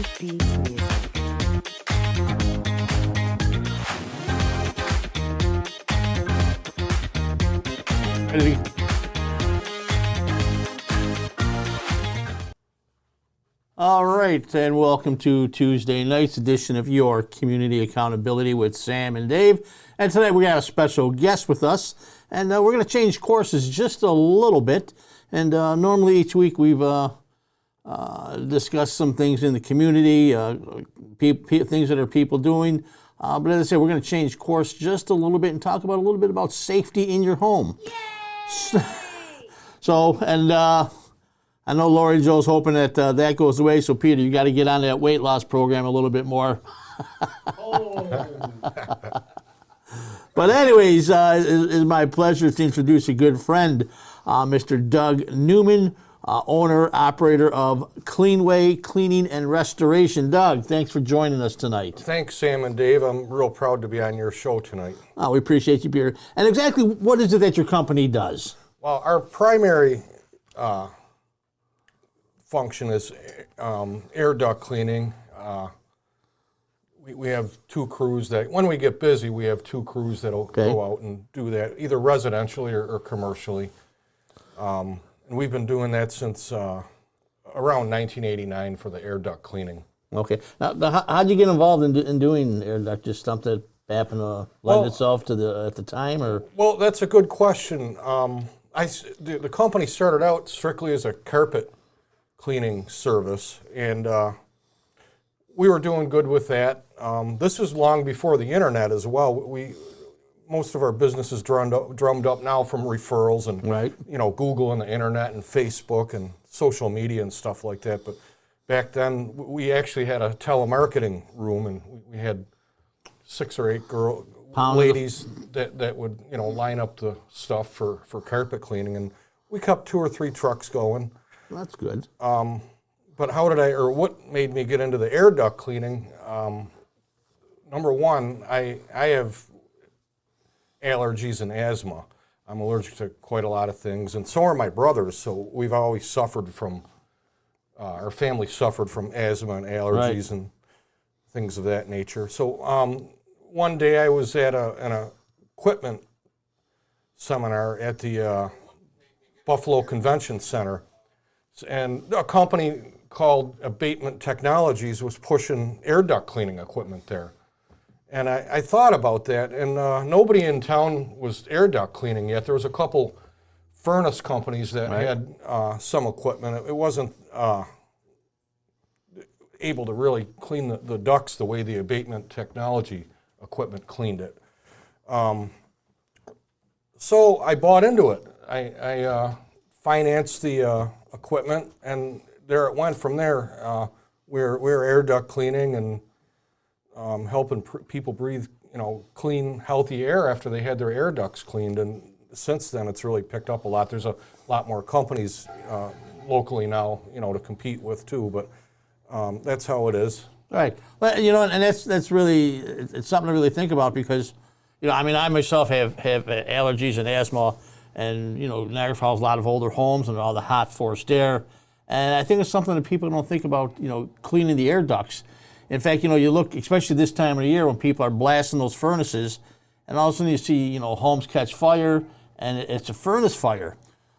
8-beat music. Ready? All right, and welcome to Tuesday night's edition of Your Community Accountability with Sam and Dave. And tonight we got a special guest with us, and we're going to change courses just a little bit. And normally each week we've discussed some things in the community, things that are people doing. But as I said, we're going to change course just a little bit and talk about a little bit about safety in your home. Yay! So, and I know Lori Joe's hoping that that goes away. So, Peter, you got to get on that weight loss program a little bit more. But anyways, it's my pleasure to introduce a good friend, Mr. Doug Newman, owner, operator of Cleanway Cleaning and Restoration. Doug, thanks for joining us tonight. Thanks, Sam and Dave. I'm real proud to be on your show tonight. We appreciate you, Peter. And exactly what is it that your company does? Well, our primary function is air duct cleaning. We have two crews that, when we get busy, we have two crews that'll go out and do that, either residentially or commercially. And we've been doing that since around 1989 for the air duct cleaning. Okay. Now how'd you get involved in doing air duct? Just something that happened to lend itself to at the time, or? Well, that's a good question. The company started out strictly as a carpet cleaning service, and we were doing good with that. This was long before the internet as well. Most of our business is drummed up now from referrals and Google and the internet and Facebook and social media and stuff like that. But back then, we actually had a telemarketing room, and we had 6 or 8 ladies that would line up the stuff for carpet cleaning, and we kept 2 or 3 trucks going. Well, that's good. But what made me get into the air duct cleaning? Number one, I have allergies and asthma. I'm allergic to quite a lot of things, and so are my brothers. So we've always suffered from, our family suffered from asthma and allergies and things of that nature. So one day I was at an equipment seminar at the Buffalo Convention Center, and a company called Abatement Technologies was pushing air duct cleaning equipment there. And I thought about that, and nobody in town was air duct cleaning yet. There was a couple furnace companies that had some equipment. It wasn't able to really clean the ducts the way the abatement technology equipment cleaned it. So I bought into it. I financed the equipment, and there it went from there. We're air duct cleaning and helping people breathe, clean, healthy air after they had their air ducts cleaned. And since then, it's really picked up a lot. There's a lot more companies locally now, to compete with too. But that's how it is. Right. Well, and that's really, it's something to really think about because, I myself have allergies and asthma, and Niagara Falls has a lot of older homes and all the hot forced air. And I think it's something that people don't think about, cleaning the air ducts. In fact, you look, especially this time of the year when people are blasting those furnaces, and all of a sudden you see, homes catch fire, and it's a furnace fire.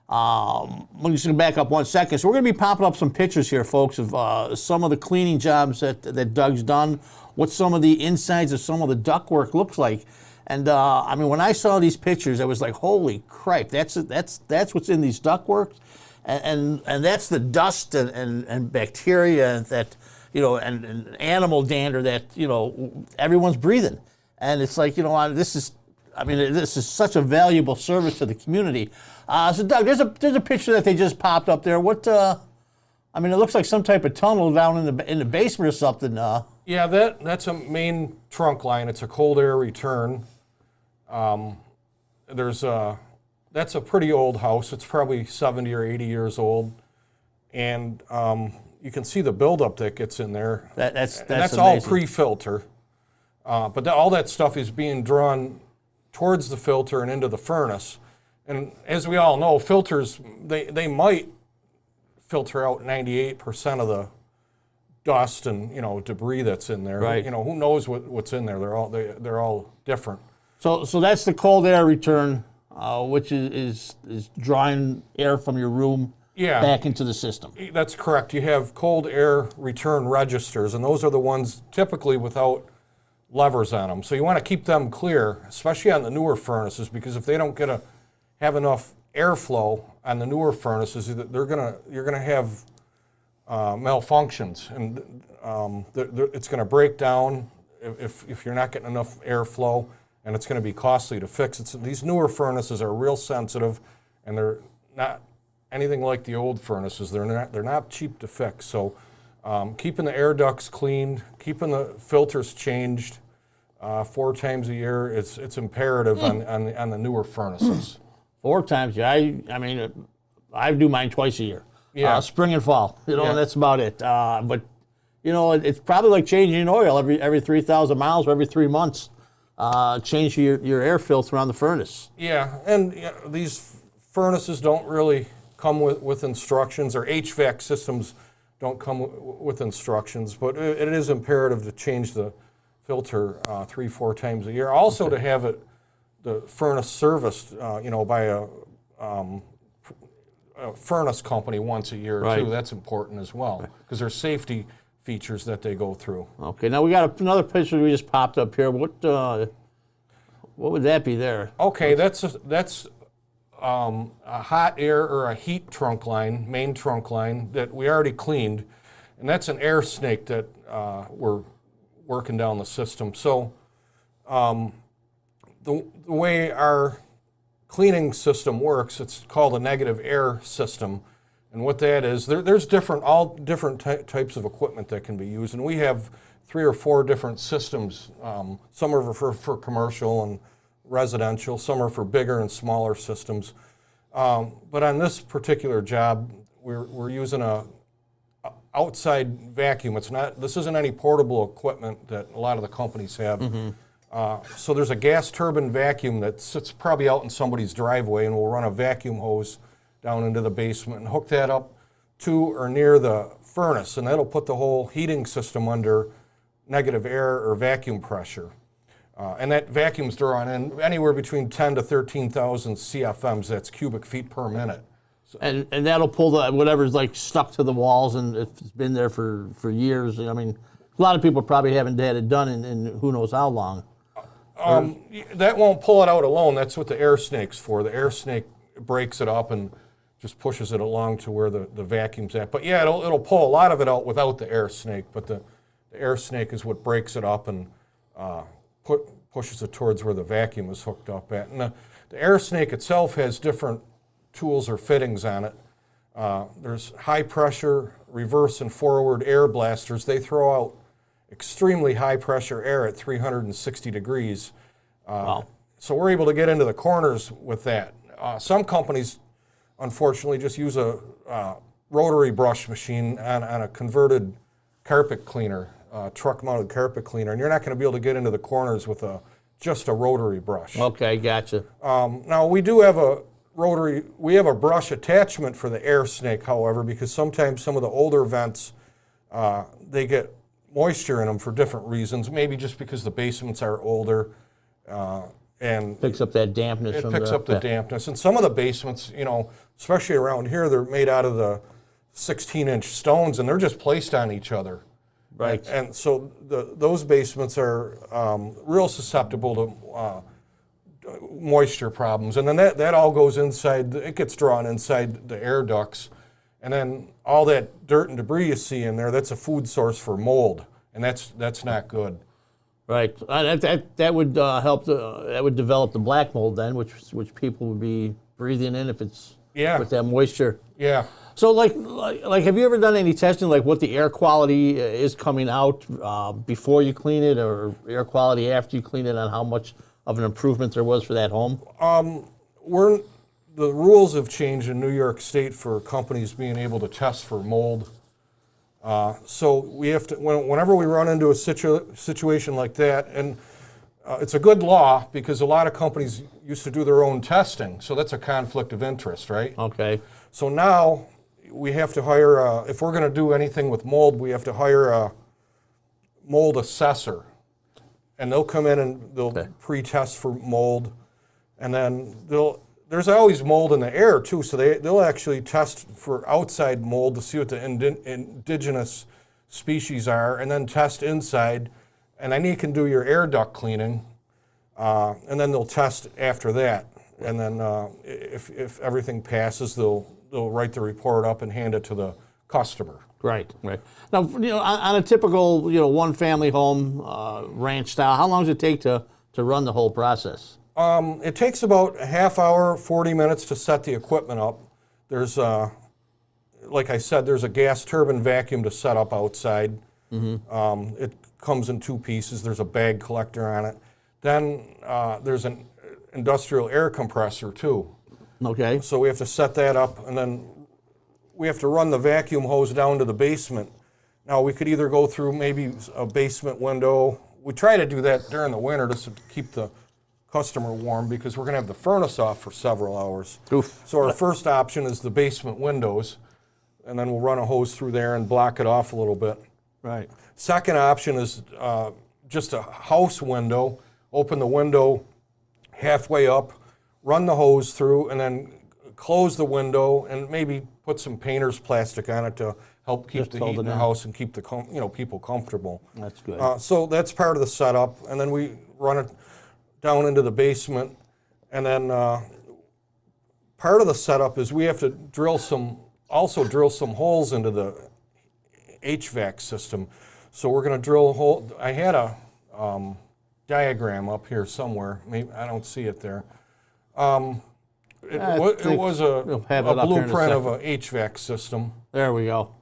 I'm just going to back up 1 second. So we're going to be popping up some pictures here, folks, of some of the cleaning jobs that Doug's done, what some of the insides of some of the ductwork looks like. And when I saw these pictures, I was like, holy crap, that's what's in these ductworks. And that's the dust and bacteria that, and animal dander that, everyone's breathing. And it's like, this is such a valuable service to the community. So Doug, there's a picture that they just popped up there. What, it looks like some type of tunnel down in the basement or something. Yeah, that's a main trunk line. It's a cold air return. That's a pretty old house. It's probably 70 or 80 years old. And you can see the buildup that gets in there. That's all pre-filter. But all that stuff is being drawn towards the filter and into the furnace. And as we all know, filters, they might filter out 98% of the dust and debris that's in there. Right. Who knows what's in there? They're all different. So that's the cold air return, which is drawing air from your room back into the system. That's correct. You have cold air return registers, and those are the ones typically without levers on them. So you want to keep them clear, especially on the newer furnaces, because if they don't have enough airflow on the newer furnaces, you're gonna have malfunctions, and it's going to break down if you're not getting enough airflow, and it's going to be costly to fix. These newer furnaces are real sensitive, and they're not anything like the old furnaces. They're not cheap to fix. So keeping the air ducts cleaned, keeping the filters changed 4 times a year, it's imperative on the newer furnaces. 4 times, yeah. I mean, I do mine twice a year. Yeah. Spring and fall, and that's about it. But, it's probably like changing oil every 3,000 miles or every 3 months. Change your air filter on the furnace. Yeah, and these furnaces don't really come with instructions, or HVAC systems don't come with instructions, but it is imperative to change the filter 3-4 times a year. Also to have the furnace serviced, by a furnace company once a year too. That's important as well, because there's safety features that they go through. Okay, now we got another picture we just popped up here. What would that be there? Okay, that's a hot air or a heat trunk line, main trunk line that we already cleaned, and that's an air snake that we're working down the system. So the way our cleaning system works, it's called a negative air system. And what that is, there's all different types of equipment that can be used. And we have 3 or 4 different systems. Some are for commercial and residential, some are for bigger and smaller systems. But on this particular job, we're using a outside vacuum. This isn't any portable equipment that a lot of the companies have. Mm-hmm. So there's a gas turbine vacuum that sits probably out in somebody's driveway, and we'll run a vacuum hose down into the basement and hook that up to or near the furnace, and that'll put the whole heating system under negative air or vacuum pressure. And that vacuum's drawn in anywhere between 10 to 13,000 CFMs, that's cubic feet per minute. So, and that'll pull whatever's like stuck to the walls, and if it's been there for years. I mean, a lot of people probably haven't had it done in who knows how long. That won't pull it out alone. That's what the air snake's for. The air snake breaks it up and just pushes it along to where the vacuum's at. But yeah, it'll pull a lot of it out without the air snake, but the air snake is what breaks it up and pushes it towards where the vacuum is hooked up at. And the air snake itself has different tools or fittings on it. There's high pressure, reverse and forward air blasters. They throw out extremely high pressure air at 360 degrees. Wow. So we're able to get into the corners with that. Some companies, unfortunately, just use a rotary brush machine on a converted carpet cleaner, truck-mounted carpet cleaner, and you're not going to be able to get into the corners with just a rotary brush. Okay, gotcha. Now we do have we have a brush attachment for the air snake, however, because sometimes some of the older vents, they get moisture in them for different reasons, maybe just because the basements are older, and picks up that dampness. It picks up the dampness. And some of the basements, especially around here, they're made out of the 16-inch stones, and they're just placed on each other. Right. And so those basements are real susceptible to moisture problems. And then that all goes inside, it gets drawn inside the air ducts. And then all that dirt and debris you see in there, that's a food source for mold. And that's not good. Right. That would help. That would develop the black mold then, which people would be breathing in if it's with that moisture. Yeah. So like, have you ever done any testing, like what the air quality is coming out before you clean it, or air quality after you clean it, on how much of an improvement there was for that home? The rules have changed in New York State for companies being able to test for mold. So we have to, whenever we run into a situation like that, and it's a good law because a lot of companies used to do their own testing, so that's a conflict of interest, right? Okay. So now we have to hire, if we're going to do anything with mold, we have to hire a mold assessor. And they'll come in and they'll pre-test for mold. And then there's always mold in the air too, so they'll actually test for outside mold to see what the indigenous species are, and then test inside. And then you can do your air duct cleaning, and then they'll test after that. And then if everything passes, they'll write the report up and hand it to the customer. Right. Now, on a typical, one-family home, ranch style, how long does it take to run the whole process? It takes about a half hour, 40 minutes to set the equipment up. There's, like I said, there's a gas turbine vacuum to set up outside. Mm-hmm. It comes in 2 pieces. There's a bag collector on it. Then there's an industrial air compressor too. Okay. So we have to set that up, and then we have to run the vacuum hose down to the basement. Now we could either go through maybe a basement window. We try to do that during the winter just to keep the customer warm, because we're going to have the furnace off for several hours. Oof. So our first option is the basement windows, and then we'll run a hose through there and block it off a little bit. Right. Second option is just a house window. Open the window halfway up, run the hose through, and then close the window and maybe put some painter's plastic on it to help keep the heat in the house and keep the people comfortable. That's good. So that's part of the setup, and then we run it down into the basement, and then part of the setup is we have to drill some holes into the HVAC system. So we're going to drill a hole. I had a diagram up here somewhere. Maybe I don't see it there. It was a blueprint of a HVAC system. There we go.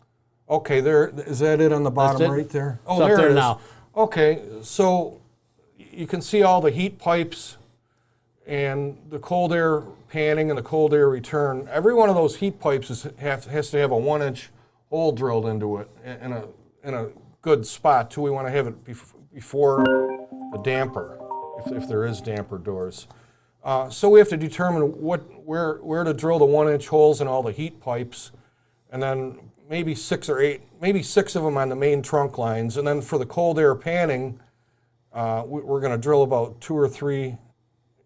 Okay, there is that it on the bottom right there? Oh, there it is. Now. Okay, so you can see all the heat pipes and the cold air panning and the cold air return. Every one of those heat pipes has to have a 1-inch hole drilled into it in a good spot too. We want to have it before the damper, if there is damper doors. So we have to determine where to drill the 1-inch holes in all the heat pipes, and then maybe 6 or 8, maybe 6 of them on the main trunk lines. And then for the cold air panning, we're going to drill about 2 or 3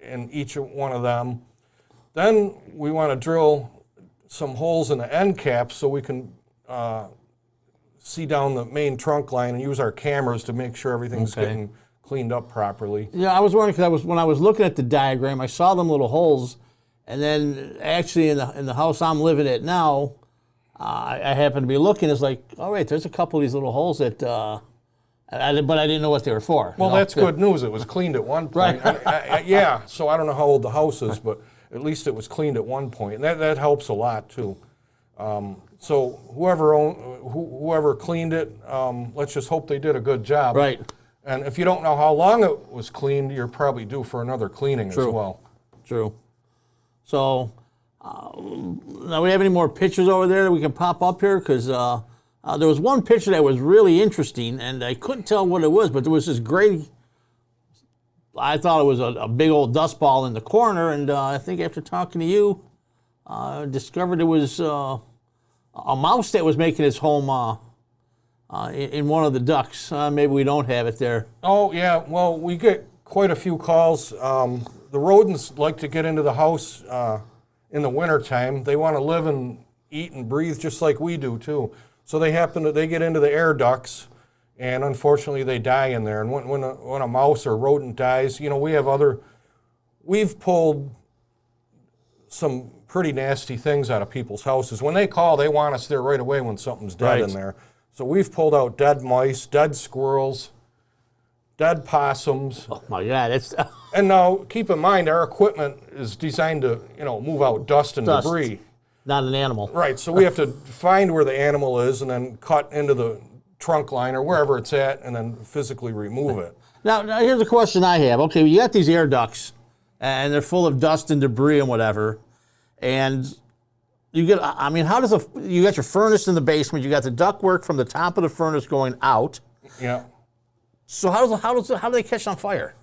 in each one of them. Then we want to drill some holes in the end caps so we can see down the main trunk line and use our cameras to make sure everything's getting cleaned up properly. Yeah, I was wondering, because when I was looking at the diagram, I saw them little holes, and then actually in the house I'm living at now, I happened to be looking. It's like, all right, there's a couple of these little holes that, but I didn't know what they were for. Well, that's good news. It was cleaned at one point. Right. Yeah. So I don't know how old the house is, but at least it was cleaned at one point, and that helps a lot too. So whoever cleaned it, let's just hope they did a good job. Right. And if you don't know how long it was cleaned, you're probably due for another cleaning as well. True. So, now we have any more pictures over there that we can pop up here? Because there was one picture that was really interesting, and I couldn't tell what it was, but there was this great, I thought it was a big old dust ball in the corner, and I think after talking to you, discovered it was a mouse that was making its home in one of the ducts. Maybe we don't have it there. Oh, yeah. Well, we get quite a few calls. The rodents like to get into the house in the wintertime. They want to live and eat and breathe just like we do, too. So they get into the air ducts, and unfortunately they die in there. And when a mouse or rodent dies, we've pulled some pretty nasty things out of people's houses. When they call, they want us there right away when something's dead in there. So we've pulled out dead mice, dead squirrels, dead possums. Oh my God, it's and now keep in mind our equipment is designed to, move out dust and debris. Not an animal. Right, so we have to find where the animal is and then cut into the trunk line or wherever it's at and then physically remove it. Now here's a question I have. Okay, you got these air ducts and they're full of dust and debris and whatever, and you get, how does you got your furnace in the basement, you got the ductwork from the top of the furnace going out. Yeah. So how do they catch on fire?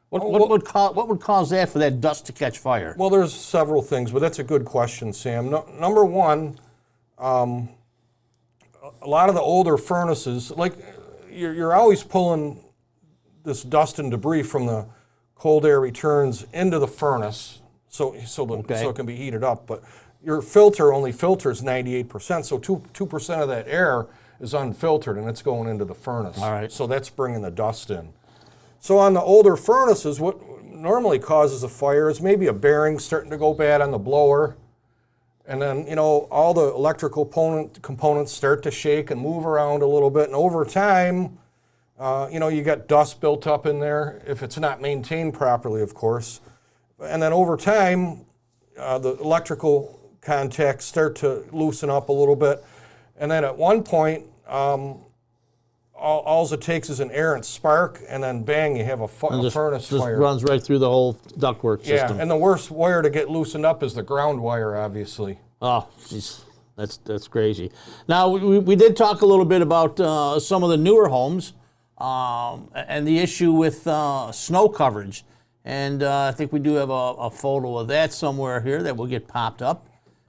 What would cause that for that dust to catch fire? Well, there's several things, but that's a good question, Sam. Number one, a lot of the older furnaces, like you're always pulling this dust and debris from the cold air returns into the furnace, so it can be heated up. But your filter only filters 98%, so 2% of that air is unfiltered and it's going into the furnace. All right. So that's bringing the dust in. So on the older furnaces, what normally causes a fire is maybe a bearing starting to go bad on the blower. And then, you know, all the electrical components start to shake and move around a little bit. And over time, you know, you got dust built up in there, if it's not maintained properly, of course. And then over time, the electrical contacts start to loosen up a little bit. And then at one point, all it takes is an errant spark, and then bang, you have a furnace fire. Just runs right through the whole ductwork system. Yeah, and the worst wire to get loosened up is the ground wire, obviously. Oh, geez, that's crazy. Now, we did talk a little bit about some of the newer homes and the issue with snow coverage. And I think we do have a photo of that somewhere here that will get popped up.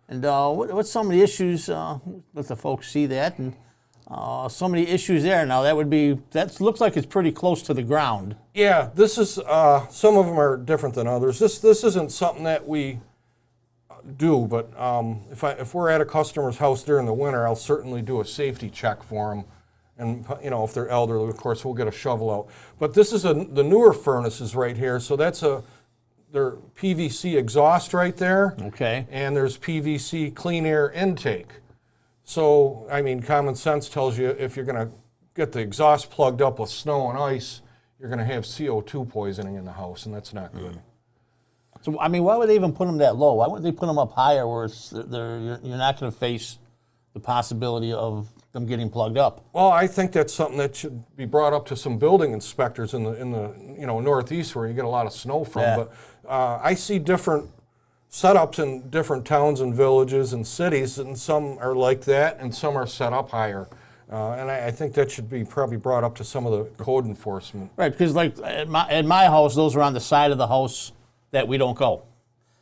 And what's some of the issues? Let the folks see that. And so many issues there. Now that looks like it's pretty close to the ground. Yeah, this is some of them are different than others. This isn't something that we do, but if we're at a customer's house during the winter, I'll certainly do a safety check for them. And you know, if they're elderly, of course, we'll get a shovel out. But this is the newer furnaces right here. So that's their PVC exhaust right there. Okay. And there's PVC clean air intake. So, I mean, common sense tells you if you're going to get the exhaust plugged up with snow and ice, you're going to have CO2 poisoning in the house, and that's not good. So, I mean, why would they even put them that low? Why wouldn't they put them up higher where you're not going to face the possibility of them getting plugged up? Well, I think that's something that should be brought up to some building inspectors in the Northeast where you get a lot of snow from. Yeah. But I see different setups in different towns and villages and cities, and some are like that, and some are set up higher. And I think that should be probably brought up to some of the code enforcement. Right, because like at my house, those are on the side of the house that we don't go.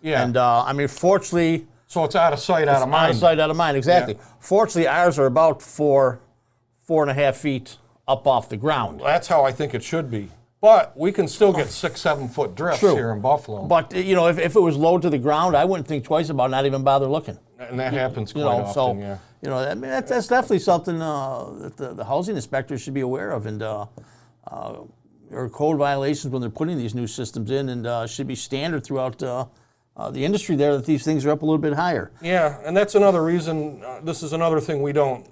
Yeah. And I mean, fortunately, so it's out of sight, out of mind. Out of sight, out of mind, exactly. Yeah. Fortunately, ours are about 4.5 feet up off the ground. Well, that's how I think it should be. But we can still get 6-7 foot drifts here in Buffalo. But you know, if it was low to the ground, I wouldn't think twice about it, not even bother looking. And that happens quite often. So yeah. you know, I mean, that's definitely something that the housing inspectors should be aware of, and there are code violations when they're putting these new systems in, and should be standard throughout the industry there that these things are up a little bit higher. Yeah, and that's another reason. This is another thing we don't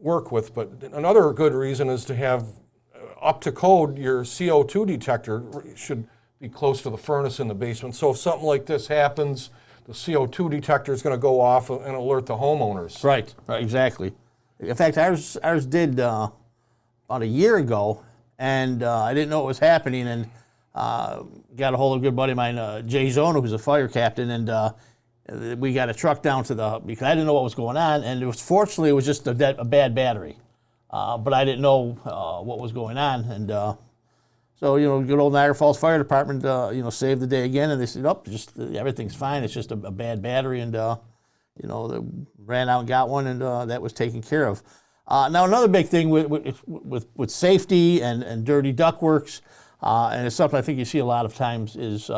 work with, but another good reason is to have up to code. Your CO2 detector should be close to the furnace in the basement. So if something like this happens, the CO2 detector is going to go off and alert the homeowners. Right, exactly. In fact, ours did about a year ago, and I didn't know it was happening, and got a hold of a good buddy of mine, Jay Zona, who's a fire captain, and we got a truck down to because I didn't know what was going on, and fortunately it was just a bad battery, but I didn't know what was going on, and so good old Niagara Falls Fire Department saved the day again, and they said, just everything's fine, it's just a bad battery, and they ran out and got one, and that was taken care of. Now another big thing with safety and dirty ductworks, and it's something I think you see a lot of times, is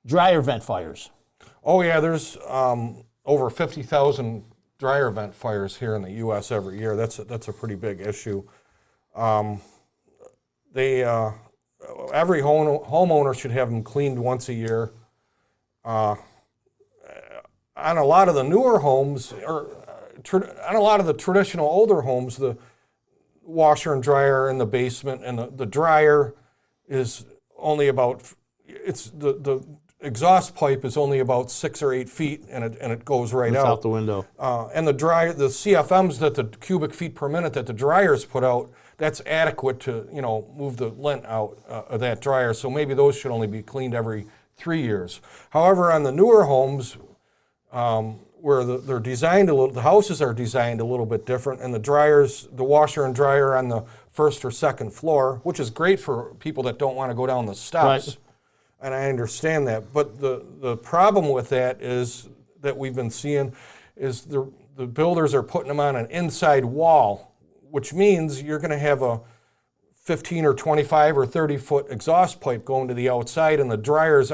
dryer vent fires. Oh yeah, there's over 50,000 dryer vent fires here in the U.S. every year. That's a pretty big issue. Every homeowner should have them cleaned once a year. On a lot of the newer homes, or on a lot of the traditional older homes, the washer and dryer in the basement, and the dryer is only about, the exhaust pipe is only about 6 or 8 feet, and it goes right out the window. And the CFMs, that the cubic feet per minute that the dryers put out, that's adequate to move the lint out of that dryer. So maybe those should only be cleaned every 3 years. However, on the newer homes, where they're designed the houses are designed a little bit different, and the washer and dryer on the first or second floor, which is great for people that don't want to go down the steps. Right. And I understand that, but the problem with that is that we've been seeing is the builders are putting them on an inside wall, which means you're going to have a 15 or 25 or 30-foot exhaust pipe going to the outside, and the dryers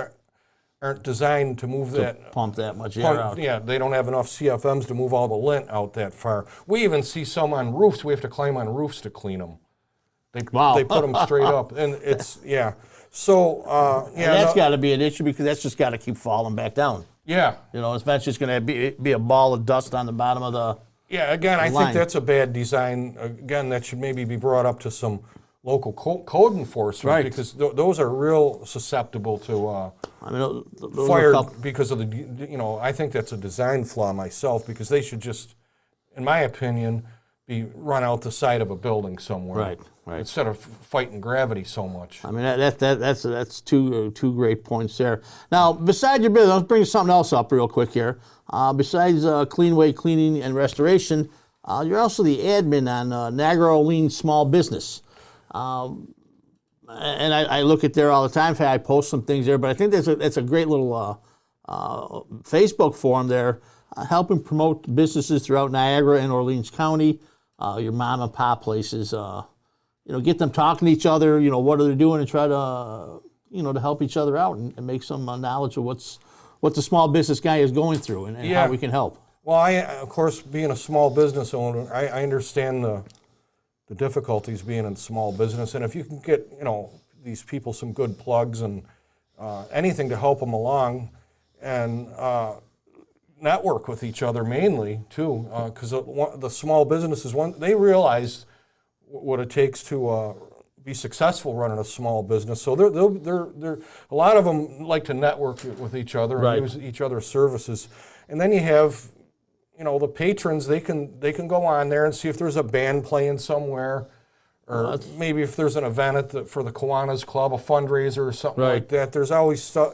aren't designed to move that. Pump that much air out. Yeah, they don't have enough CFMs to move all the lint out that far. We even see some on roofs. We have to climb on roofs to clean them. They put them straight up, and it's, yeah. So, And that's got to be an issue because that's just got to keep falling back down. Yeah. You know, it's just going to be a ball of dust on the bottom of the. Yeah, again, I line. think that's a bad design. Again, that should maybe be brought up to some local code enforcement, Right. because those are real susceptible to I mean, those fire are a couple- because of I think that's a design flaw myself, because they should just, in my opinion, be run out the side of a building somewhere. Right. Instead of fighting gravity so much. I mean, that's two great points there. Now, besides your business, let's bring something else up real quick here. Besides Cleanway Cleaning and Restoration, you're also the admin on Niagara Orleans Small Business. And I look at there all the time. In fact, I post some things there, but I think that's a great little Facebook forum there, helping promote businesses throughout Niagara and Orleans County, your mom and pop places. Get them talking to each other, what are they doing, and try to, to help each other out and make some knowledge of what the small business guy is going through and how we can help. Well, of course, being a small business owner, I understand the difficulties being in small business. And if you can get, these people some good plugs and anything to help them along, and network with each other mainly, too, because the small businesses, they realize what it takes to be successful running a small business. So they're a lot of them like to network with each other and use each other's services. And then you have, the patrons. They can go on there and see if there's a band playing somewhere, or maybe if there's an event for the Kiwanis Club, a fundraiser or something like that. There's always stuff.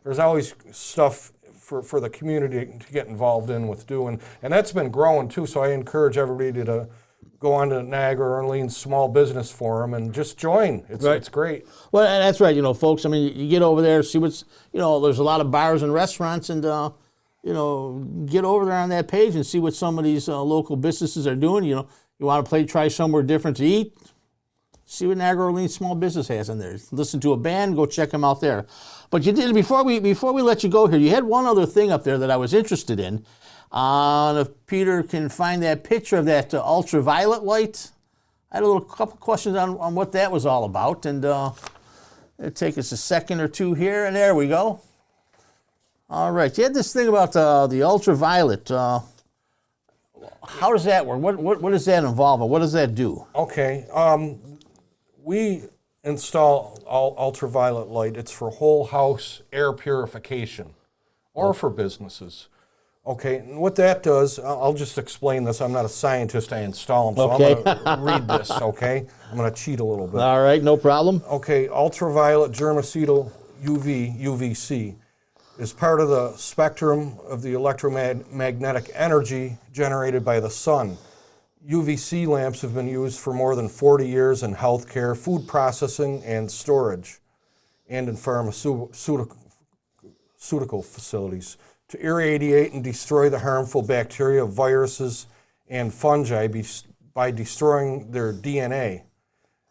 There's always stuff for the community to get involved in with doing, and that's been growing too. So I encourage everybody to go on to Niagara Orleans Small Business Forum and just join. It's great. Well, and that's right, folks. I mean, you get over there, see what's, there's a lot of bars and restaurants, and get over there on that page and see what some of these local businesses are doing. You want to try somewhere different to eat. See what Niagara Orleans Small Business has in there. Listen to a band, go check them out there. But you did before we let you go here. You had one other thing up there that I was interested in. If Peter can find that picture of that ultraviolet light, I had a couple questions on what that was all about, and it'll take us a second or two here, and there we go. All right, you had this thing about the ultraviolet. How does that work? What does that involve, and what does that do? Okay, we install ultraviolet light. It's for whole house air purification, or for businesses. Okay, and what that does, I'll just explain this. I'm not a scientist, I install them, so I'm going to read this, okay? I'm going to cheat a little bit. All right, no problem. Okay, ultraviolet germicidal UVC, is part of the spectrum of the electromagnetic energy generated by the sun. UVC lamps have been used for more than 40 years in healthcare, food processing, and storage, and in pharmaceutical facilities, to irradiate and destroy the harmful bacteria, viruses, and fungi by destroying their DNA.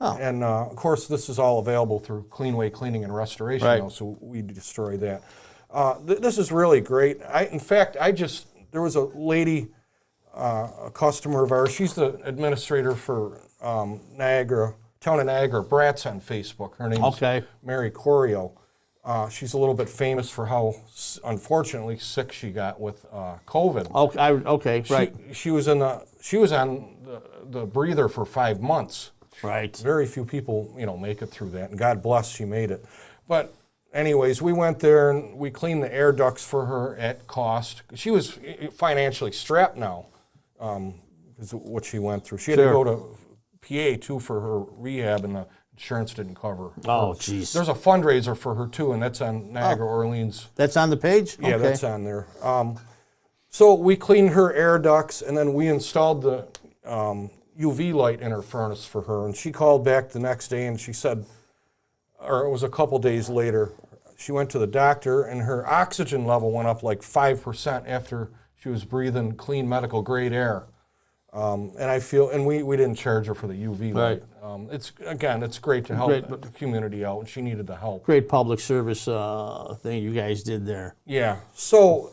Oh. And of course, this is all available through Cleanway Cleaning and Restoration, now, so we destroy that. This is really great. In fact, there was a lady, a customer of ours. She's the administrator for Niagara, Town of Niagara Brats on Facebook. Her name's Mary Corio. She's a little bit famous for how, unfortunately, sick she got with COVID. Right. She was on the breather for 5 months. Right. Very few people, make it through that, and God bless, she made it. But anyways, we went there and we cleaned the air ducts for her at cost. She was financially strapped now, because of what she went through. She had to go to PA too for her rehab, and the insurance didn't cover her. Oh, geez. There's a fundraiser for her too, and that's on Niagara Orleans. That's on the page? Yeah, that's on there. So we cleaned her air ducts, and then we installed the UV light in her furnace for her. And she called back the next day, and she said, or it was a couple days later, she went to the doctor, and her oxygen level went up like 5% after she was breathing clean medical grade air. And I feel, and we didn't charge her for the UV light. It's great to help the community out, and she needed the help. Great public service thing you guys did there. Yeah. So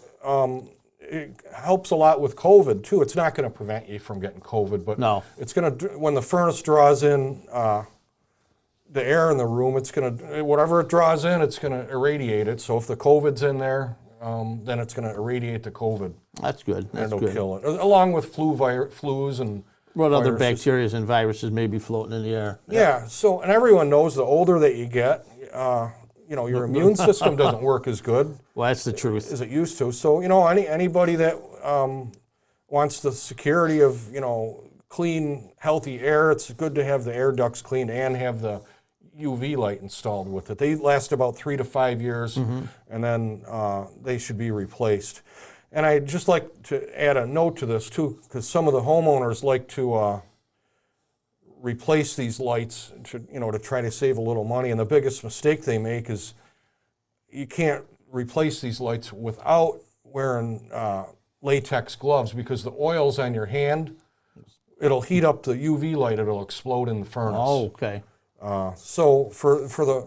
it helps a lot with COVID too. It's not going to prevent you from getting COVID, but No. it's going to, when the furnace draws in the air in the room, it's going to, whatever it draws in, it's going to irradiate it. So if the COVID's in there, then it's going to irradiate the COVID. That's good. That's and it'll good. kill it, along with flus and What other viruses. bacteria and viruses may be floating in the air? Yeah. So, and everyone knows the older that you get, your immune system doesn't work as good. Well, that's the truth. As it used to. So, anybody that wants the security of, clean, healthy air, it's good to have the air ducts cleaned and have the UV light installed with it. They last about 3 to 5 years, and then they should be replaced. And I'd just like to add a note to this too, because some of the homeowners like to replace these lights to try to save a little money. And the biggest mistake they make is you can't replace these lights without wearing latex gloves, because the oils on your hand, it'll heat up the UV light, it'll explode in the furnace. Oh, okay. So for the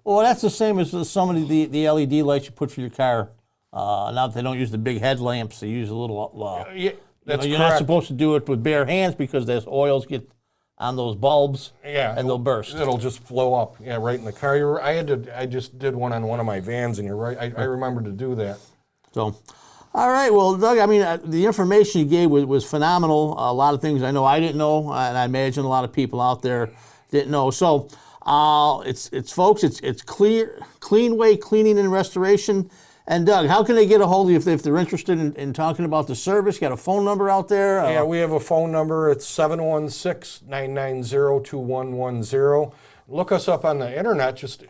Well, that's the same as some of the LED lights you put for your car. Now that they don't use the big headlamps, they use a little. yeah, that's you're correct. not supposed to do it with bare hands because those oils get on those bulbs, and they'll burst. It'll just blow up, right in the car. I just did one on one of my vans, and you're right. I remember to do that. So, all right. Well, Doug, I mean, the information you gave was phenomenal. A lot of things I know I didn't know, and I imagine a lot of people out there didn't know. So, it's folks, it's Cleanway Cleaning and Restoration. And Doug, how can they get a hold of you if they're interested in talking about the service? You got a phone number out there? Yeah, we have a phone number. It's 716-990-2110. Look us up on the internet. Just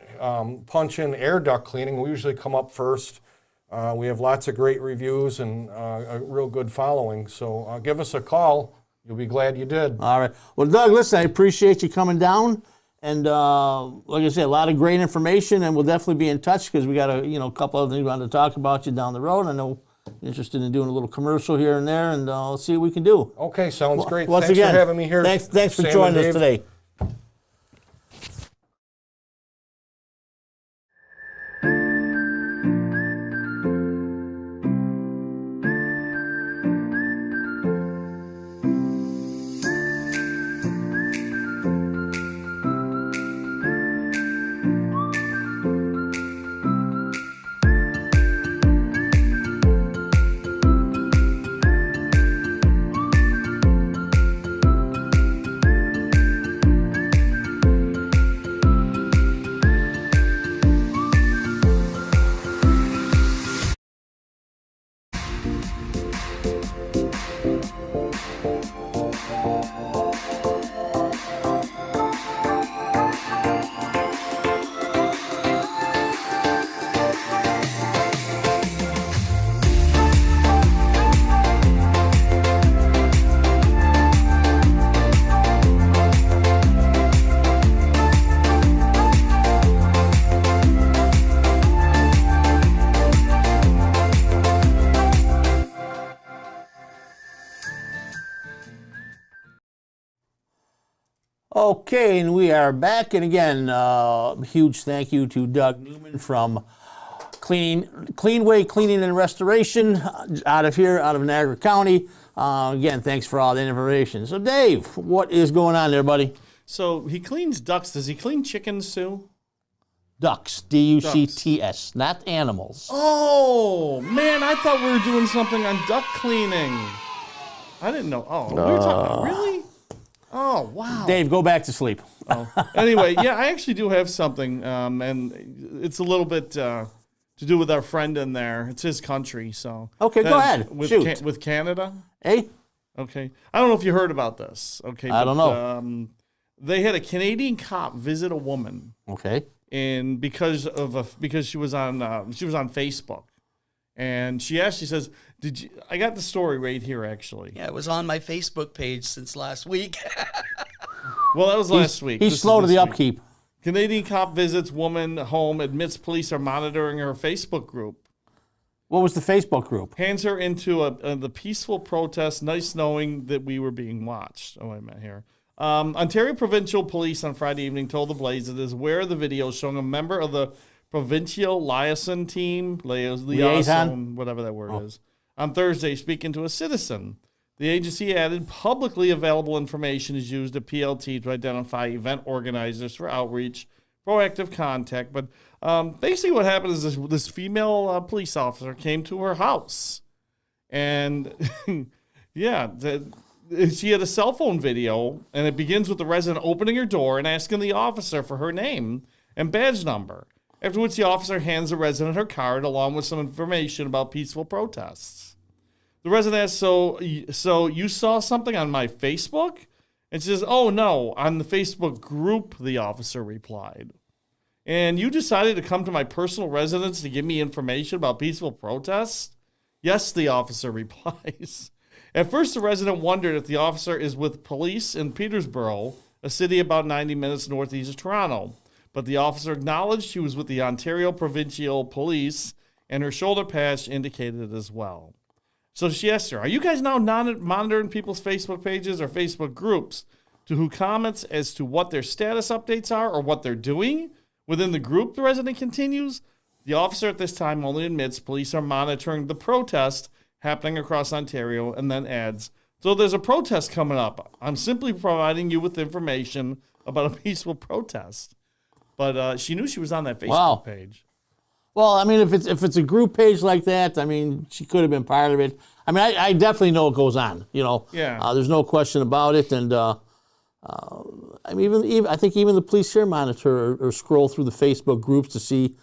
punch in air duct cleaning. We usually come up first. We have lots of great reviews and a real good following. So give us a call. You'll be glad you did. All right. Well, Doug, listen, I appreciate you coming down. And like I said, a lot of great information, and we'll definitely be in touch because we got a couple other things we wanted to talk about you down the road. I know you're interested in doing a little commercial here and there, and let's see what we can do. Okay, sounds great. Once Thanks again, for having me here. Thanks for Sam joining and us Dave. today. Okay, and we are back. And again, huge thank you to Doug Newman from Cleanway Cleaning and Restoration out of Niagara County. Again, thanks for all the information. So, Dave, what is going on there, buddy? So he cleans ducks. Does he clean chickens too? Ducks, D-U-C-T-S, not animals. Oh, man, I thought we were doing something on duck cleaning. I didn't know. Oh, we were talking, really? Oh, wow. Dave, go back to sleep. Oh. Anyway, yeah, I actually do have something, and it's a little bit to do with our friend in there. It's his country, so. Okay, go ahead. Shoot. With Canada? Hey? Okay. I don't know if you heard about this. Okay. I don't know. They had a Canadian cop visit a woman. Okay. And because she was on Facebook, and she says, "Did you?" I got the story right here, actually. Yeah, it was on my Facebook page since last week. Well, that was last week. He's This slow is to the this week. upkeep. Canadian cop visits woman home, admits police are monitoring her Facebook group. What was the Facebook group? Hands her into the peaceful protest. Nice knowing that we were being watched. Oh, wait a minute here. Ontario Provincial Police on Friday evening told the Blaze it is aware of the video showing a member of the Provincial Liaison Team, liaison, whatever that word is, on Thursday speaking to a citizen. The agency added publicly available information is used at PLT to identify event organizers for outreach, proactive contact. But basically what happened is this female police officer came to her house. And, yeah, she had a cell phone video, and it begins with the resident opening her door and asking the officer for her name and badge number. After which the officer hands the resident her card along with some information about peaceful protests. The resident asks, so you saw something on my Facebook? And she says, oh, no, on the Facebook group, the officer replied. And you decided to come to my personal residence to give me information about peaceful protests? Yes, the officer replies. At first, the resident wondered if the officer is with police in Peterborough, a city about 90 minutes northeast of Toronto. But the officer acknowledged she was with the Ontario Provincial Police, and her shoulder patch indicated it as well. So she asked her, are you guys now monitoring people's Facebook pages or Facebook groups to who comments as to what their status updates are or what they're doing? Within the group, the resident continues. The officer at this time only admits police are monitoring the protest happening across Ontario, and then adds, so there's a protest coming up. I'm simply providing you with information about a peaceful protest. But she knew she was on that Facebook page. Well, I mean, if it's a group page like that, I mean, she could have been part of it. I mean, I definitely know it goes on. You know, there's no question about it. And I mean, I think even the police here monitor or scroll through the Facebook groups to see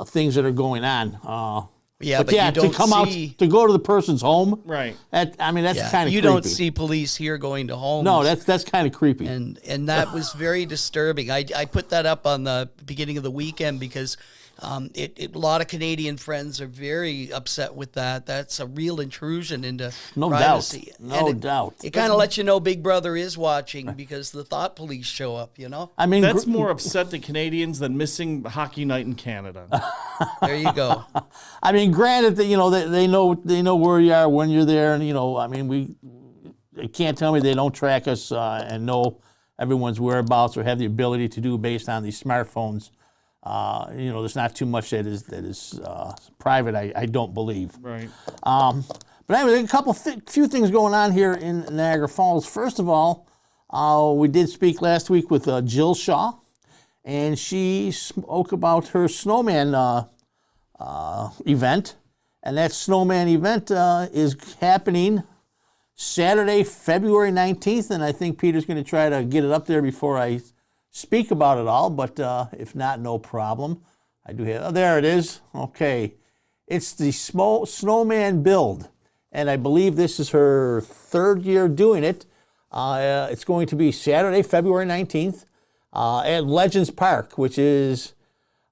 things that are going on. But you don't to come out to go to the person's home, right? That's kind of creepy. You don't see police here going to homes. No, that's kind of creepy. And that was very disturbing. I put that up on the beginning of the weekend because a lot of Canadian friends are very upset with that. That's a real intrusion into privacy. No doubt. It kind of lets you know Big Brother is watching because the thought police show up, you know? I mean, that's more upset to Canadians than missing hockey night in Canada. There you go. I mean, granted that, you know, they know where you are when you're there. And, you know, I mean, they can't tell me they don't track us and know everyone's whereabouts or have the ability to do based on these smartphones. You know, there's not too much that is private. I don't believe. Right. But anyway, there's a few things going on here in Niagara Falls. First of all, we did speak last week with Jill Shaw, and she spoke about her snowman event, and that snowman event is happening Saturday, February 19th, and I think Peter's going to try to get it up there before I speak about it all, but if not, no problem. I do have, there it is. Okay. It's the snowman build, and I believe this is her third year doing it. It's going to be Saturday, February 19th at Legends Park, which is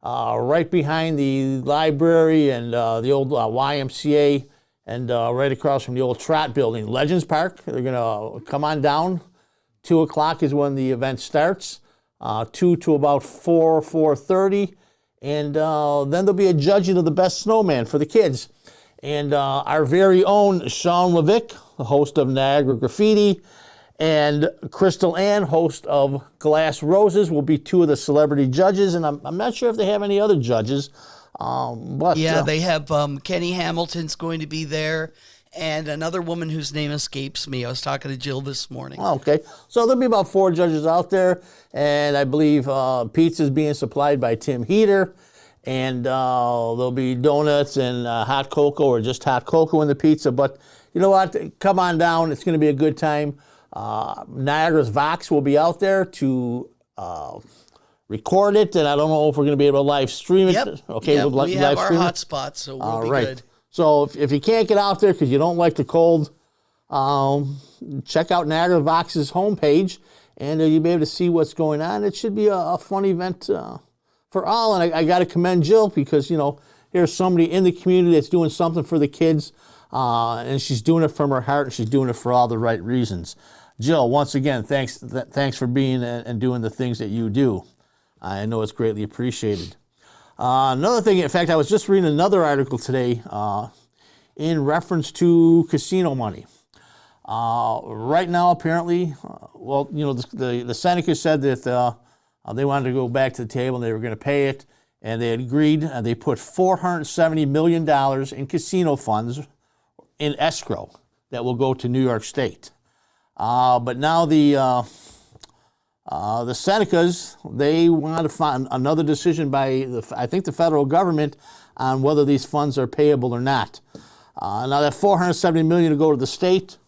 right behind the library and the old YMCA and right across from the old Trot building. Legends Park, they're going to come on down. 2 o'clock is when the event starts. 2 to about 4:30, and then there'll be a judging of the best snowman for the kids. And our very own Sean Levick, the host of Niagara Graffiti, and Crystal Ann, host of Glass Roses, will be 2 of the celebrity judges, and I'm not sure if they have any other judges. But they have Kenny Hamilton's going to be there. And another woman whose name escapes me. I was talking to Jill this morning. Okay. So there'll be about 4 judges out there. And I believe pizza is being supplied by Tim Heater. And there'll be donuts and hot cocoa or just hot cocoa in the pizza. But you know what? Come on down. It's going to be a good time. Niagara's Vox will be out there to record it. And I don't know if we're going to be able to live stream it. Yep. Okay, yep. We'll we have live our stream hot spots, so we'll be good. So if you can't get out there because you don't like the cold, check out Niagara Vox's homepage, and you'll be able to see what's going on. It should be a fun event for all, and I got to commend Jill because, you know, here's somebody in the community that's doing something for the kids, and she's doing it from her heart, and she's doing it for all the right reasons. Jill, once again, thanks for being and doing the things that you do. I know it's greatly appreciated. Another thing, in fact, I was just reading another article today in reference to casino money. Right now, apparently, the Seneca said that they wanted to go back to the table and they were going to pay it, and they had agreed. They put $470 million in casino funds in escrow that will go to New York State. But now the Senecas, they want to find another decision by, I think, the federal government on whether these funds are payable or not. Now that $470 million to go to the state,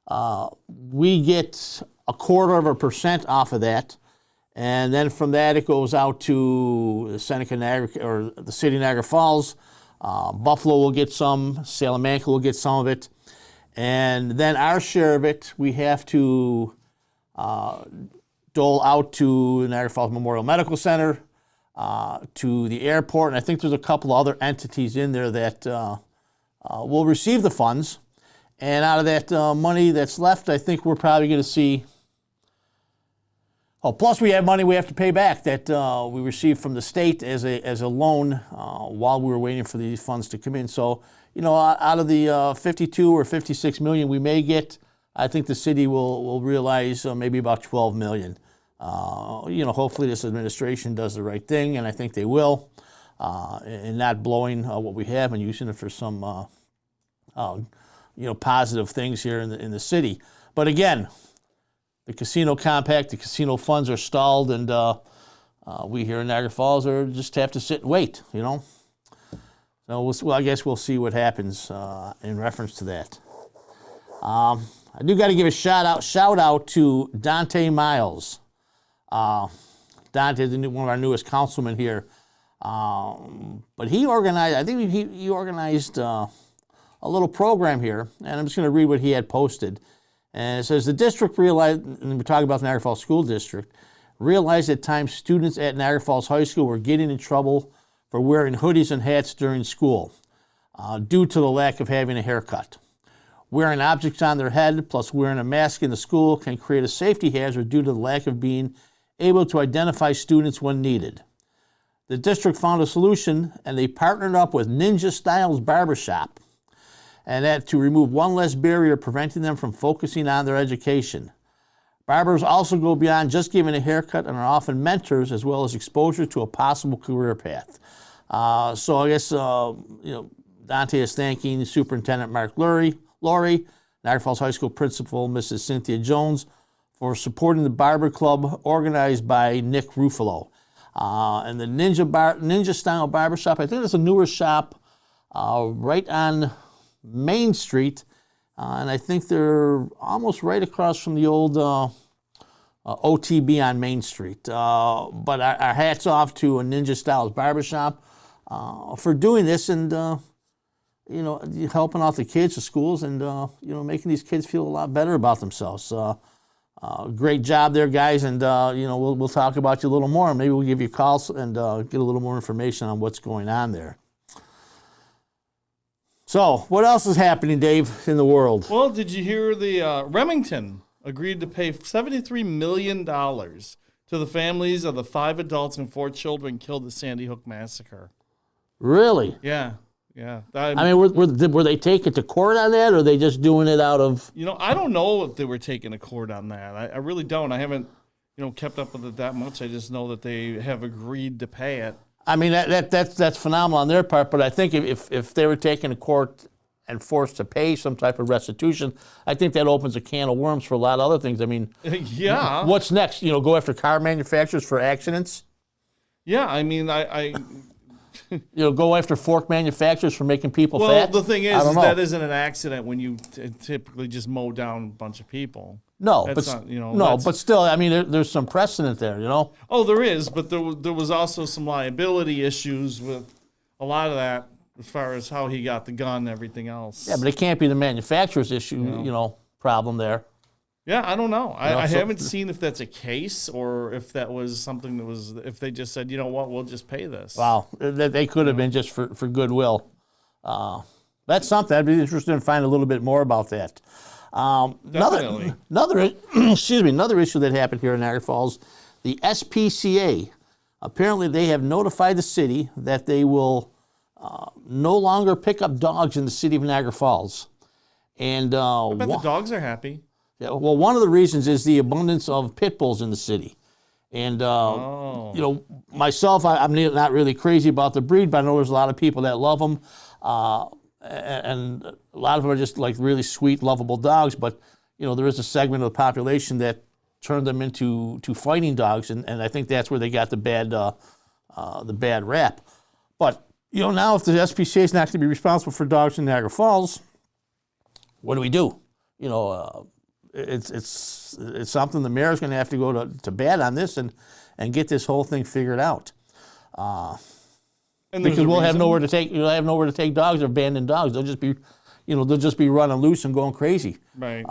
we get 0.25% off of that, and then from that it goes out to the Seneca Niagara, or the city of Niagara Falls. Buffalo will get some, Salamanca will get some of it, and then our share of it we have to dole out to Niagara Falls Memorial Medical Center, to the airport, and I think there's a couple other entities in there that will receive the funds. And out of that money that's left, I think we're probably going to see. Oh, plus we have money we have to pay back that we received from the state as a loan while we were waiting for these funds to come in. So, out of the 52 or 56 million we may get, I think the city will realize maybe about 12 million. Hopefully this administration does the right thing, and I think they will, in not blowing what we have and using it for some positive things here in the city. But again, the casino compact, the casino funds are stalled, and we here in Niagara Falls just have to sit and wait. So I guess we'll see what happens in reference to that. I do got to give a shout out to Dante Miles. Dante is one of our newest councilmen here, but he organized. I think he organized a little program here, and I'm just going to read what he had posted. And it says, the district realized, and we're talking about the Niagara Falls School District, realized at times students at Niagara Falls High School were getting in trouble for wearing hoodies and hats during school due to the lack of having a haircut. Wearing objects on their head plus wearing a mask in the school can create a safety hazard due to the lack of being able to identify students when needed. The district found a solution, and they partnered up with Ninja Styles Barbershop, and that to remove one less barrier preventing them from focusing on their education. Barbers also go beyond just giving a haircut and are often mentors as well as exposure to a possible career path. So I guess, Dante is thanking Superintendent Mark Laurie, Niagara Falls High School Principal Mrs. Cynthia Jones, for supporting the Barber Club organized by Nick Ruffalo. And the Ninja Style Barbershop, I think it's a newer shop right on Main Street, and I think they're almost right across from the old OTB on Main Street. But our hats off to a Ninja Styles Barbershop for doing this and, helping out the kids, the schools, and, making these kids feel a lot better about themselves. Great job there, guys, and, we'll talk about you a little more. Maybe we'll give you calls and get a little more information on what's going on there. So, what else is happening, Dave, in the world? Well, did you hear the Remington agreed to pay $73 million to the families of the 5 adults and 4 children killed at the Sandy Hook massacre? Really? Yeah. Were they taking to court on that, or are they just doing it out of... I don't know if they were taking to court on that. I really don't. I haven't, kept up with it that much. I just know that they have agreed to pay it. I mean, that's phenomenal on their part, but I think if they were taken to court and forced to pay some type of restitution, I think that opens a can of worms for a lot of other things. I mean, yeah. What's next? Go after car manufacturers for accidents? Yeah, I mean, I go after fork manufacturers for making people fat? Well, the thing is that isn't an accident when you typically just mow down a bunch of people. No, but still, I mean, there's some precedent there, Oh, there is, but there was also some liability issues with a lot of that as far as how he got the gun and everything else. Yeah, but it can't be the manufacturer's issue, problem there. Yeah, I don't know. I haven't seen if that's a case or if that was something that was, if they just said, we'll just pay this. Wow, they could have been just for goodwill. That's something. I'd be interested in finding a little bit more about that. Definitely. Another issue that happened here in Niagara Falls, the SPCA apparently they have notified the city that they will no longer pick up dogs in the city of Niagara Falls. And I bet the dogs are happy. yeah, well, one of the reasons is the abundance of pit bulls in the city. And, you know, myself, I'm not really crazy about the breed, but I know there's a lot of people that love them. And a lot of them are just like really sweet, lovable dogs. But, you know, there is a segment of the population that turned them into fighting dogs. And I think that's where they got the bad rap. But, you know, now if the SPCA is not going to be responsible for dogs in Niagara Falls, what do? You know, it's something the mayor's going to have to go to bat on this and get this whole thing figured out. And because you'll have nowhere to take dogs or abandoned dogs. They'll just be running loose and going crazy. Right.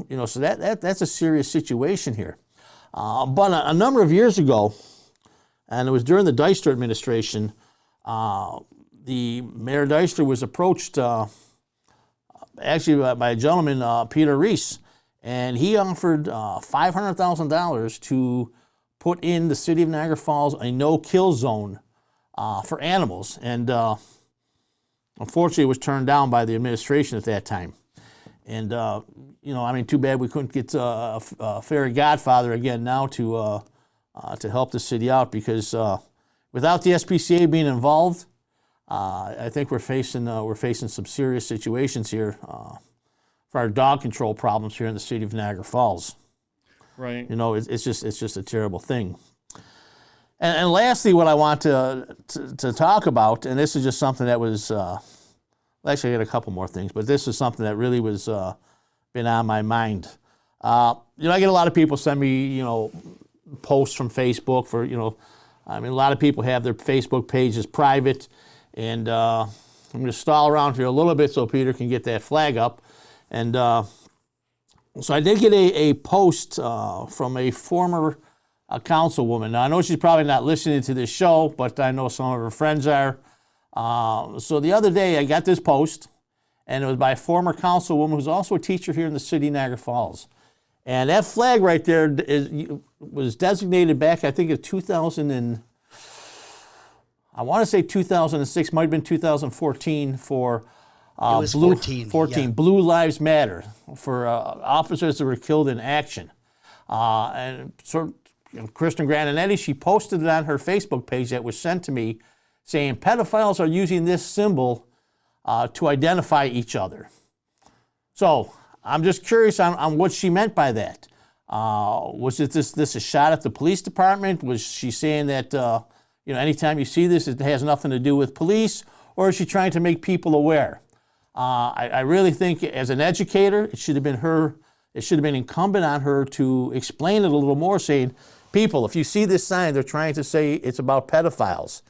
You know, so that's a serious situation here. But a number of years ago, and it was during the Deister administration, the Mayor Deister was approached actually by a gentleman, Peter Reese, and he offered $500,000 to put in the city of Niagara Falls a no-kill zone for animals. And unfortunately, it was turned down by the administration at that time. And, you know, I mean, too bad we couldn't get a fairy godfather again now to help the city out, because without the SPCA being involved, I think we're facing some serious situations here for our dog control problems here in the city of Niagara Falls. Right. You know, it's just a terrible thing. And lastly, what I want to talk about, and this is just something that was actually I got a couple more things, but this is something that really was been on my mind. You know, I get a lot of people send me, you know, posts from Facebook for, you know, I mean, a lot of people have their Facebook pages private. And I'm going to stall around here a little bit so Peter can get that flag up. And so I did get a post from a former councilwoman. Now, I know she's probably not listening to this show, but I know some of her friends are. So the other day I got this post, and it was by a former councilwoman who's also a teacher here in the city of Niagara Falls. And that flag right there was designated back, I think, in 2006, might have been 2014 for It was 14, Blue Lives Matter, for officers that were killed in action. And so Kristen Grananetti, she posted it on her Facebook page that was sent to me, saying pedophiles are using this symbol to identify each other. So I'm just curious on what she meant by that. Was this a shot at the police department? Was she saying that you know, anytime you see this, it has nothing to do with police, or is she trying to make people aware? I really think, as an educator, it should have been incumbent on her to explain it a little more, saying, people, if you see this sign, they're trying to say it's about pedophiles,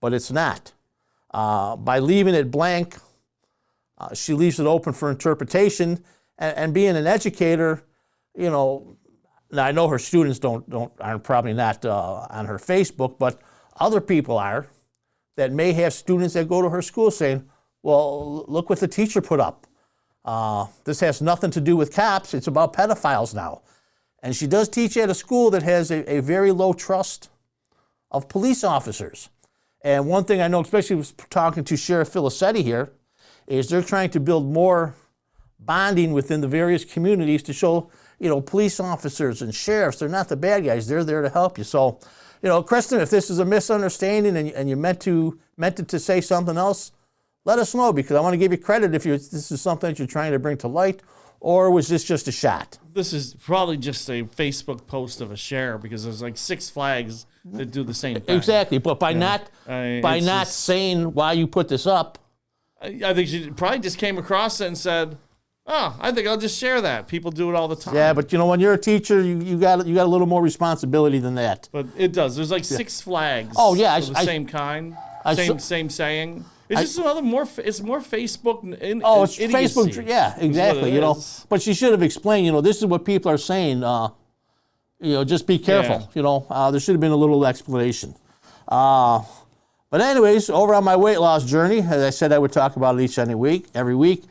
but it's not. By leaving it blank, she leaves it open for interpretation, and being an educator, you know, now I know her students aren't probably not on her Facebook, but other people are, that may have students that go to her school saying, well, look what the teacher put up. This has nothing to do with cops. It's about pedophiles now. And she does teach at a school that has a very low trust of police officers. And one thing I know, especially was talking to Sheriff Filicetti here, is they're trying to build more bonding within the various communities to show, you know, police officers and sheriffs, they're not the bad guys. They're there to help you. So, you know, Kristen, if this is a misunderstanding and you meant it to say something else, let us know, because I want to give you credit if this is something that you're trying to bring to light, or was this just a shot? This is probably just a Facebook post of a share, because there's like 6 flags that do the same thing. Exactly, but by not saying why you put this up, I think she probably just came across it and said, "Oh, I think I'll just share that. People do it all the time." Yeah, but you know, when you're a teacher, you got a little more responsibility than that. But it does. There's like 6 flags. Oh yeah, of the same kind, same saying. It's just it's more Facebook. It's idiocy, Facebook. Yeah, exactly. You know, but she should have explained. You know, this is what people are saying. You know, just be careful. Yeah. You know, there should have been a little explanation. But anyways, over on my weight loss journey, as I said, I would talk about it every week.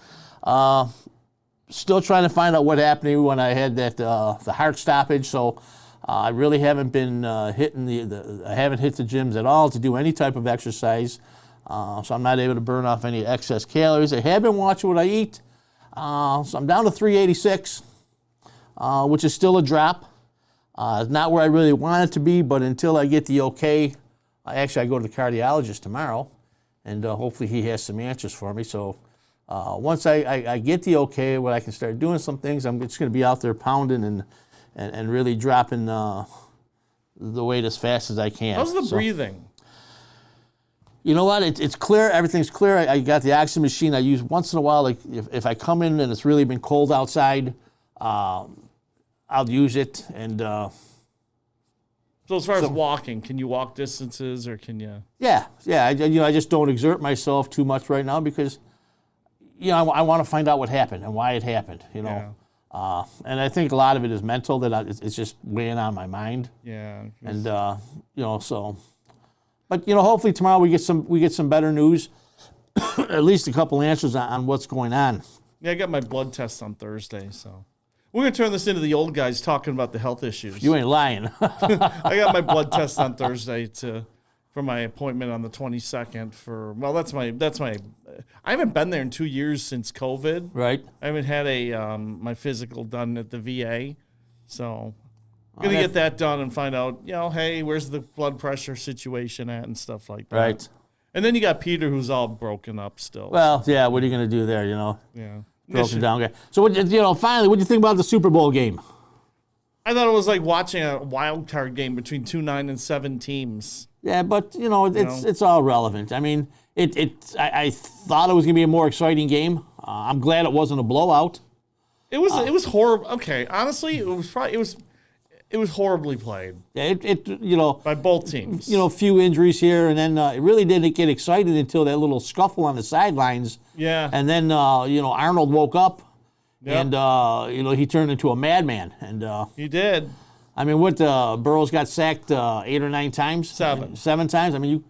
Still trying to find out what happened to me when I had that the heart stoppage. So I really haven't been hitting I haven't hit the gyms at all to do any type of exercise, so I'm not able to burn off any excess calories. I have been watching what I eat, so I'm down to 386, which is still a drop. Not where I really want it to be, but until I get the okay, I go to the cardiologist tomorrow, and hopefully he has some answers for me. So once I get the okay, when I can start doing some things, I'm just going to be out there pounding and really dropping the weight as fast as I can. How's the breathing? You know what? It's clear. Everything's clear. I got the oxygen machine I use once in a while. Like if I come in and it's really been cold outside, I'll use it. And so as far as walking, can you walk distances or can you? Yeah. I just don't exert myself too much right now because, I want to find out what happened and why it happened. Yeah. And I think a lot of it is mental. It's just weighing on my mind. Yeah. And so. But hopefully tomorrow we get some better news, at least a couple answers on what's going on. Yeah, I got my blood test on Thursday, so we're gonna turn this into the old guys talking about the health issues. You ain't lying. I got my blood test on Thursday for my appointment on the 22nd. That's my. I haven't been there in 2 years since COVID. Right. I haven't had my physical done at the VA, so. Gonna get that done and find out, hey, where's the blood pressure situation at and stuff like that. Right. And then you got Peter, who's all broken up still. Well, yeah. What are you gonna do there? Yeah. Broken down guy. So finally, what do you think about the Super Bowl game? I thought it was like watching a wild card game between 2 9-7 teams. Yeah, but it's all relevant. I mean, I thought it was gonna be a more exciting game. I'm glad it wasn't a blowout. It was horrible. Okay, honestly, it was horribly played. Yeah, by both teams. A few injuries here, and then it really didn't get excited until that little scuffle on the sidelines. Yeah. And then Arnold woke up, Yep. and he turned into a madman. And he did. I mean, Burrows got sacked 8 or 9 times. 7. 7 times. I mean,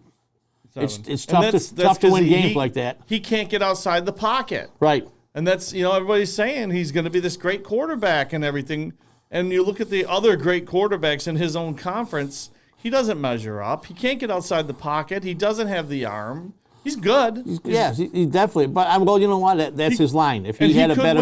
it's And tough to win games like that. He can't get outside the pocket. Right. And that's everybody's saying he's going to be this great quarterback and everything. And you look at the other great quarterbacks in his own conference, he doesn't measure up. He can't get outside the pocket. He doesn't have the arm. He's good. He definitely. But you know what? That's his line. If he had a better,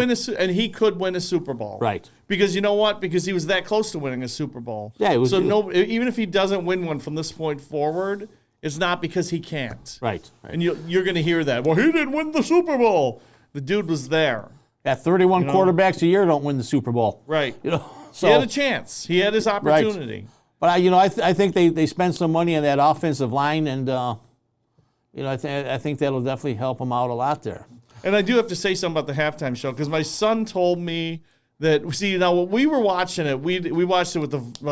he could win a Super Bowl. Right. Because you know what? Because he was that close to winning a Super Bowl. Yeah. Even if he doesn't win one from this point forward, it's not because he can't. Right. And you're going to hear that. Well, he didn't win the Super Bowl. The dude was there. Yeah, 31 quarterbacks a year don't win the Super Bowl. Right. So he had a chance. He had his opportunity. Right. But I think they spent some money on that offensive line, and I think that'll definitely help them out a lot there. And I do have to say something about the halftime show because my son told me that. See, now when we were watching it, we watched it with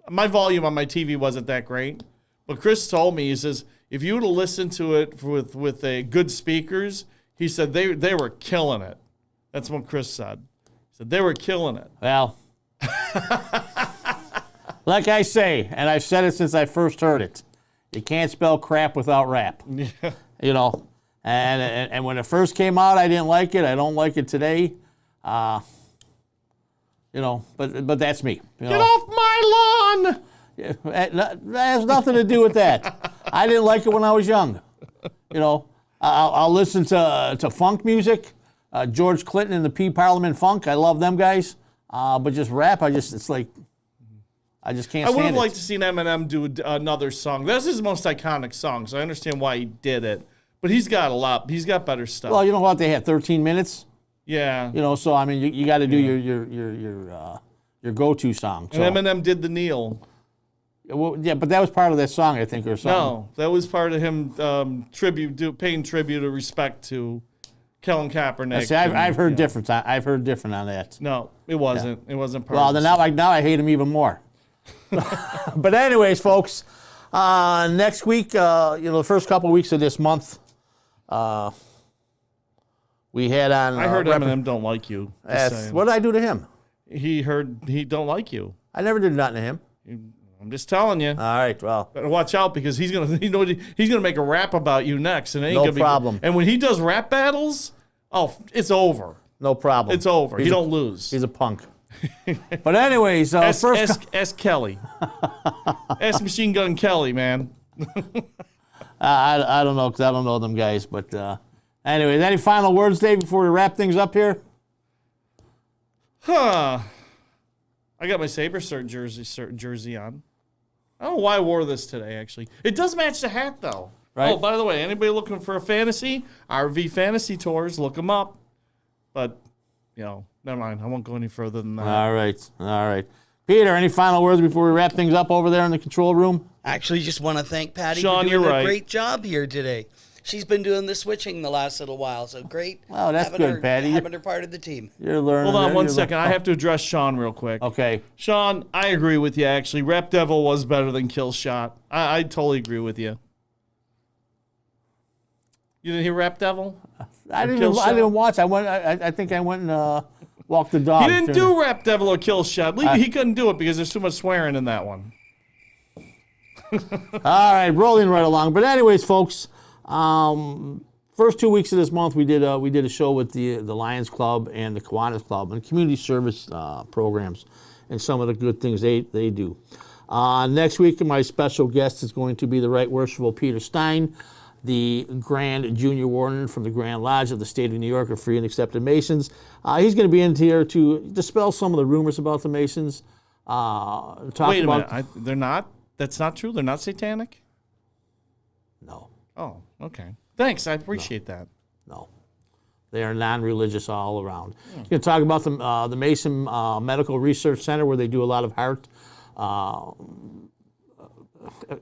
my volume on my TV wasn't that great, but Chris told me, he says, if you would have listened to it with a good speakers, he said they were killing it. That's what Chris said. He said they were killing it. Well. Like I say, and I've said it since I first heard it, you can't spell crap without rap. Yeah. And when it first came out, I didn't like it. I don't like it today. But that's me. Get off my lawn! That has nothing to do with that. I didn't like it when I was young. I'll listen to funk music, George Clinton and the P Parliament Funk. I love them guys. But just rap, I just can't stand it. I would have liked to see Eminem do another song. That's his most iconic song, so I understand why he did it. But he's got a lot. He's got better stuff. Well, you know what? They had 13 minutes. Yeah. So I mean, you got to do your go-to song. So. And Eminem did the kneel. Well, yeah, but that was part of that song, I think, or something. No, that was part of him paying tribute of respect to Kellen Kaepernick. See, I've heard different. I've heard different on that. No, it wasn't. Yeah. It wasn't part. Well, of then now I hate him even more. But anyways, folks, next week, the first couple of weeks of this month, we had on. I heard Eminem don't like you. What did I do to him? He don't like you. I never did nothing to him. I'm just telling you. All right, well. Better watch out because he's gonna make a rap about you next, and it ain't no gonna problem. And when he does rap battles, it's over. No problem. It's over. He don't lose. He's a punk. But anyways, ask Kelly. Ask Machine Gun Kelly, man. I don't know, because I don't know them guys. But anyways, any final words, Dave, before we wrap things up here? I got my Sabercert jersey on. I don't know why I wore this today, actually. It does match the hat, though. Right. Oh, by the way, anybody looking for a fantasy, RV Fantasy Tours, look them up. But, never mind. I won't go any further than that. All right. Peter, any final words before we wrap things up over there in the control room? Actually, just want to thank Patty Sean, for doing you're a right. great job here today. She's been doing the switching the last little while, so great. Well, that's having good, her, Patty. Having her part of the team. You're learning. Hold on one you're second. I have to address Sean real quick. Okay. Sean, I agree with you, actually. Rap Devil was better than Kill Shot. I totally agree with you. You didn't hear Rap Devil? I didn't watch. I think I went and walked the dog. He didn't do Rap Devil or Kill Shot. He couldn't do it because there's too much swearing in that one. All right, rolling right along. But anyways, folks, first 2 weeks of this month we did a show with the Lions Club and the Kiwanis Club and community service programs and some of the good things they do. Next week, my special guest is going to be the Right Worshipful Peter Stein, the Grand Junior Warden from the Grand Lodge of the State of New York of Free and Accepted Masons. He's going to be in here to dispel some of the rumors about the Masons. Wait a minute. They're not? That's not true? They're not satanic? No. Oh, okay. Thanks. I appreciate that. No. They are non-religious all around. He's going to talk about the Mason Medical Research Center, where they do a lot of heart,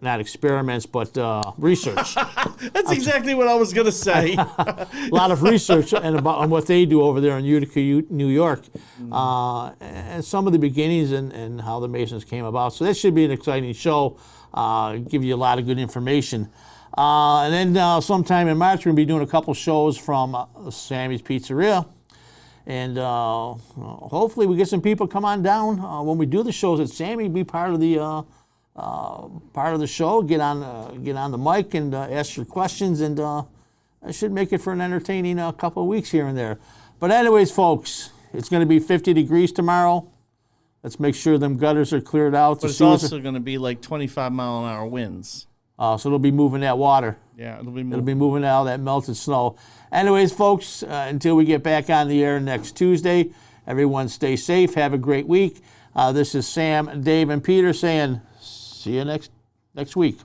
not experiments, but research. That's exactly what I was going to say. A lot of research on what they do over there in Utica, New York, and some of the beginnings and how the Masons came about. So that should be an exciting show, give you a lot of good information. And then sometime in March, we're going to be doing a couple shows from Sammy's Pizzeria. And hopefully we get some people come on down when we do the shows at Sammy, be part of the show, get on the mic and ask your questions, and I should make it for an entertaining couple of weeks here and there. But anyways, folks, it's going to be 50 degrees tomorrow. Let's make sure them gutters are cleared out. But it's also going to be like 25-mile-an-hour winds. So it'll be moving that water. Yeah, it'll be moving out that melted snow. Anyways, folks, until we get back on the air next Tuesday, everyone stay safe. Have a great week. This is Sam, Dave, and Peter saying, see you next week.